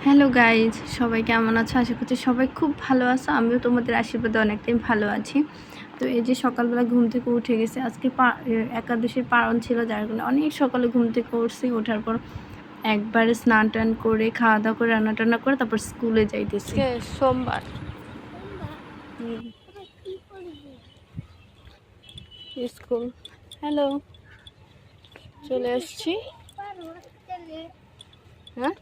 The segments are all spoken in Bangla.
হ্যালো গাইজ, সবাই কেমন আছো? আশা করছি সবাই খুব ভালো আছো। আমিও তোমাদের আশীর্বাদে অনেকটাই ভালো আছি। তো এই যে সকালবেলা ঘুম থেকে উঠে গেছে, আজকে একাদশীর পারণ ছিল, যার কারণে অনেক সকালে ঘুম থেকে উঠছি। ওঠার পর একবারে স্নান টান করে খাওয়া দাওয়া করে রান্না টান্না করে তারপর স্কুলে যাইতেছি। সোমবার স্কুল। হ্যালো, চলে আসছি। হ্যাঁ,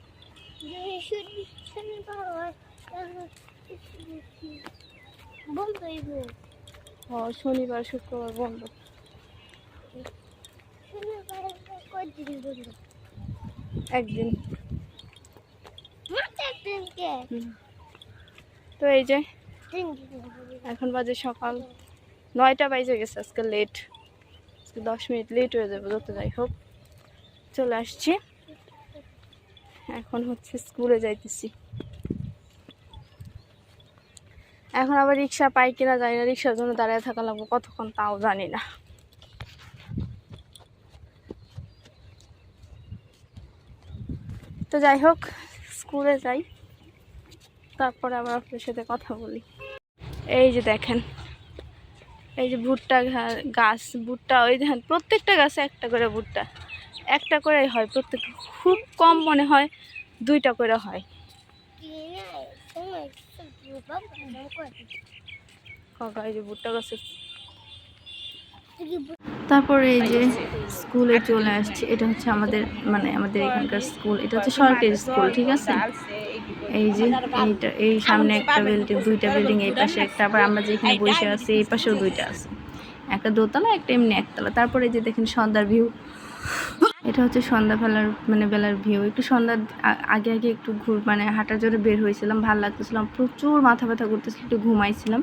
শনিবার শুক্রবার বন্ধ। একদিন। তো এই যে এখন বাজে সকাল 9টা বাজে গেছে। আজকে লেট, 10 মিনিট লেট হয়ে যাবে। যত যাই হোক চলে আসছি। এখন হচ্ছে স্কুলে যাইতেছি। এখন আবার রিক্সা পাই কিনা জানি না, রিক্সার জন্য দাঁড়িয়ে থাকা লাগবে কতক্ষণ তাও জানি না। তো যাই হোক, স্কুলে যাই, তারপরে আবার আপনার সাথে কথা বলি। এই যে দেখেন, এই যে ভুট্টা গাছ, ভুট্টা ওই দেখেন প্রত্যেকটা গাছে একটা করে ভুট্টা, একটা করে হয় প্রত্যেক, খুব কম মনে হয় 2টা করে হয়। কাকা এই যে ভুট্টা গাছে। তারপরে এই যে স্কুলে চলে আসছি। এটা হচ্ছে আমাদের আমাদের এখানকার স্কুল। এটা হচ্ছে সরকারি স্কুল, ঠিক আছে। এই যে এই সামনে একটা বিল্ডিং, 2টা বিল্ডিং, এই পাশে একটা, আবার আমরা যেখানে বসে আছি এই পাশেও 2টা আছে, একটা দোতলা একটা এমনি একতলা। তারপরে এই যে দেখেন সন্ধ্যার ভিউ। এটা হচ্ছে সন্ধ্যাবেলার বেলার ভিউ। একটু সন্ধ্যার আগে আগে একটু হাঁটার জন্য বের হয়েছিলাম, ভালো লাগতেছিলাম, প্রচুর মাথা ব্যথা করতেছিল, একটু ঘুমাইছিলাম।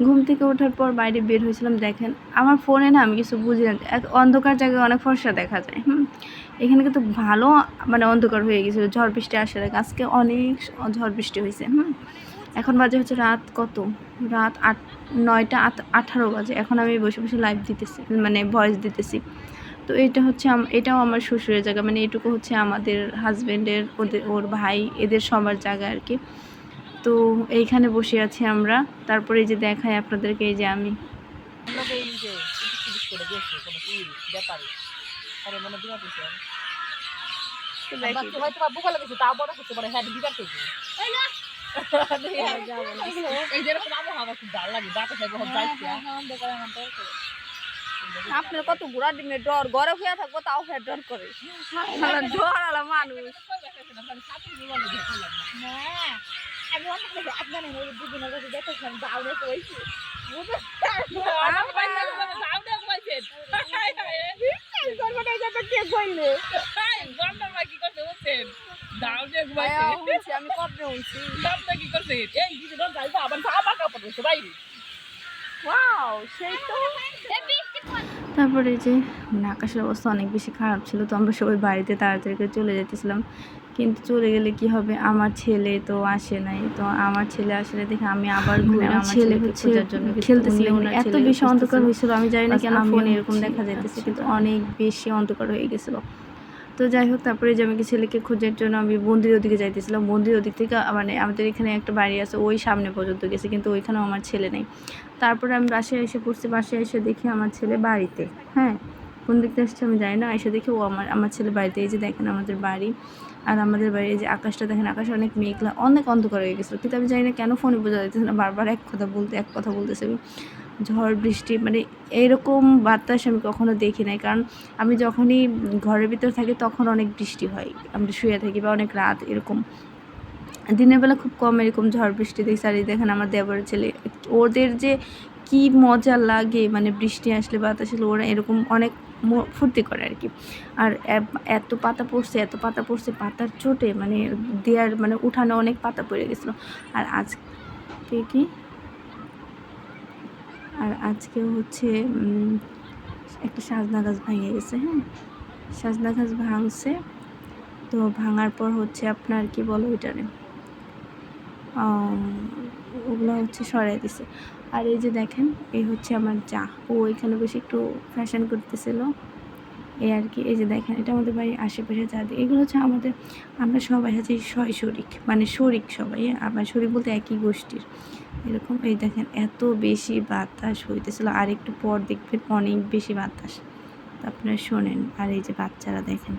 ঘুম থেকে ওঠার পর বাইরে বের হয়েছিলাম। দেখেন আমার ফোনে না আমি কিছু বুঝি না, অন্ধকার জায়গায় অনেক ফর্সা দেখা যায়। এখানে কিন্তু ভালো অন্ধকার হয়ে গেছিলো, ঝড় বৃষ্টি আসে দেখ। আজকে অনেক ঝড় বৃষ্টি হয়েছে। এখন বাজে হচ্ছে রাত কত, রাত 9টা 18 বাজে। এখন আমি বসে বসে লাইভ দিতেছি, ভয়েস দিতেছি। তো এটা হচ্ছে এটাও আমার শ্বশুরের জায়গা, এটুকু হচ্ছে আমাদের হাজব্যান্ডের, ওর ভাই, এদের সবার জায়গা আর কি। তো এইখানে বসে আছি আমরা। তারপরে এই যে দেখাই আপনাদেরকে, এই যে আমি আপনার কত ঘোরা ডিমে ডর, ঘরে হয়ে থাকবো তাও ফের ডর করে, ডর আলা মানুষ। আমি কবে উঠছি, তারপরে এই যে আকাশের অবস্থা অনেক বেশি খারাপ ছিল। তো আমরা সবাই বাড়িতে তাড়াতাড়ি করে চলে যেতেছিলাম, কিন্তু চলে গেলে কি হবে, আমার ছেলে তো আসে নাই। তো আমার ছেলে আসলে দেখে আমি আবার ঘুরে আমার ছেলে খোঁজার জন্য খেলতেছিলাম। এত বেশি অন্ধকার হয়েছিল, আমি জানি না কেন ফোনে এরকম দেখা যাইতেছে, কিন্তু অনেক বেশি অন্ধকার হয়ে গেছিলো। তো যাই হোক, তারপরে যে আমি ছেলেকে খোঁজার জন্য আমি মন্দিরের ওদিকে যাইতেছিলাম। মন্দিরের ওদিক থেকে আমাদের এখানে একটা বাড়ি আছে, ওই সামনে পর্যন্ত গেছে, কিন্তু ওইখানেও আমার ছেলে নেই। তারপরে আমি বাসায় এসে পড়ছি, বাসায় এসে দেখি আমার ছেলে বাড়িতে। হ্যাঁ, কোন দিকতে আসছে আমি জানি না, এসে দেখি ও আমার ছেলে বাড়িতে। এই যে দেখেন আমাদের বাড়ি, আর আমাদের বাড়ির যে আকাশটা দেখেন, আকাশে অনেক মেঘলা, অনেক অন্ধকার হয়ে গেছিলো, কিন্তু আমি জানি না কেন ফোনে বোঝা যাইতেছে না, বারবার এক কথা বলতেছে। ঝড় বৃষ্টি এইরকম বাতাস আমি কখনো দেখি নাই, কারণ আমি যখনই ঘরের ভিতর থাকি তখন অনেক বৃষ্টি হয়, আমরা শুয়ে থাকি বা অনেক রাত এরকম। দিনের বেলা খুব কম এরকম ঝড় বৃষ্টি দেখছি। আর এই দেখেন আমার দেবরের ছেলে, ওদের যে কি মজা লাগে বৃষ্টি আসলে বাতাস আসলে, ওরা এরকম অনেক ফুর্তি করে আর কি। আর এত পাতা পড়ছে, পাতার চোটে দেয়ার উঠানে অনেক পাতা পড়ে গেছিলো। আর আজকেও হচ্ছে একটা সাজনা গাছ ভেঙে গেছে। হ্যাঁ, সাজনা গাছ ভাঙছে। তো ভাঙার পর হচ্ছে আপনার কি বলো ওইটারে, ওগুলো হচ্ছে সরাই দিছে। আর এই যে দেখেন, এই হচ্ছে আমার যা, ও এখানে বসে একটু ফ্যাশন করতেছিল। এই আর কি। এই যে দেখেন এটা আমাদের বাড়ির আশেপাশে যাদের, এগুলো হচ্ছে আমাদের, আমরা সবাই হচ্ছে শরিক, মানে শরিক সবাই, আবার শরিক বলতে একই গোষ্ঠীর এরকম। এই দেখেন এত বেশি বাতাস হইতেছিল, আর একটু পর দেখবেন অনেক বেশি বাতাস, তো আপনারা শোনেন। আর এই যে বাচ্চারা দেখেন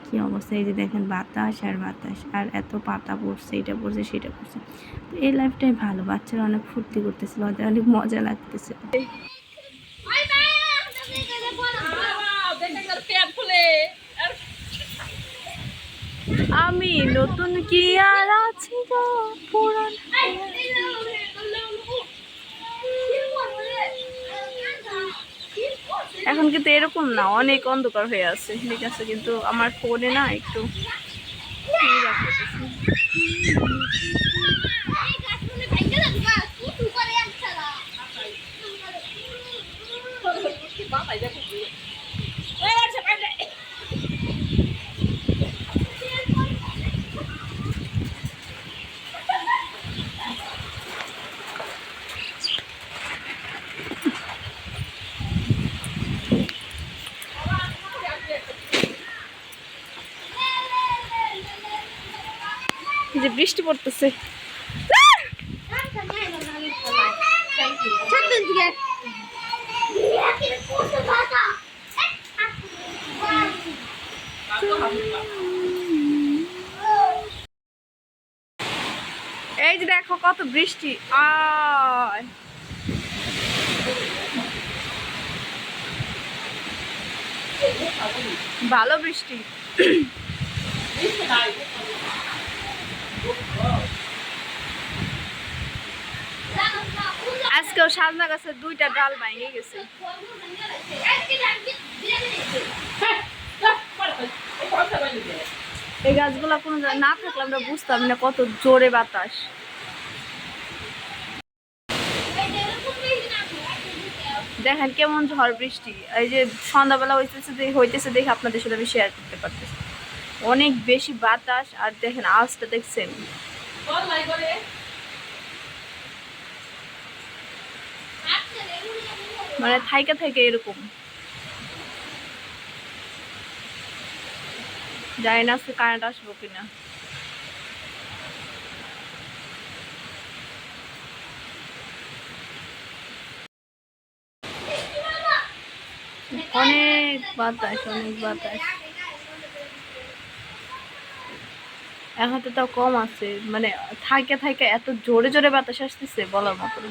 কী অবস্থা, এই যে দেখেন বাতাস আর বাতাস, আর এত পাতা পড়ছে, এটা পড়ছে সেটা পড়ছে। তো এই লাইফটাই ভালো, বাচ্চারা অনেক ফুর্তি করতেছিল, ওদের অনেক মজা লাগতেছে। আমি নতুন কি আর আছি গো পুরান। এখন কিন্তু এরকম না, অনেক অন্ধকার হয়ে আছে, ঠিক আছে, কিন্তু আমার ফোনে না একটু যে বৃষ্টি পড়তেছে। এই যে দেখো কত বৃষ্টি, আয় ভালো বৃষ্টি। আজকেও সাজনা গাছের 2টা ডাল ভেঙে গেছে। এই গাছগুলো কোনো না থাকলে আমরা বুঝতাম না কত জোরে বাতাস। দেখেন কেমন ঝড় বৃষ্টি, এই যে সন্ধ্যাবেলা হইতেছে দেখে আপনাদের সাথে আমি শেয়ার করতে পারতেছি। অনেক বেশি বাতাস, আর দেখেন আওয়াজটা দেখছেন, মানে থাইকা থাইকা এরকম। জানি না আজকে কারেন্ট আসবো কিনা। অনেক বাতাস, অনেক বাতাস। এখন তো তাও কম আছে, মানে থাইকা থাইকা এত জোরে জোরে বাতাস আসতেছে বলার মতো না।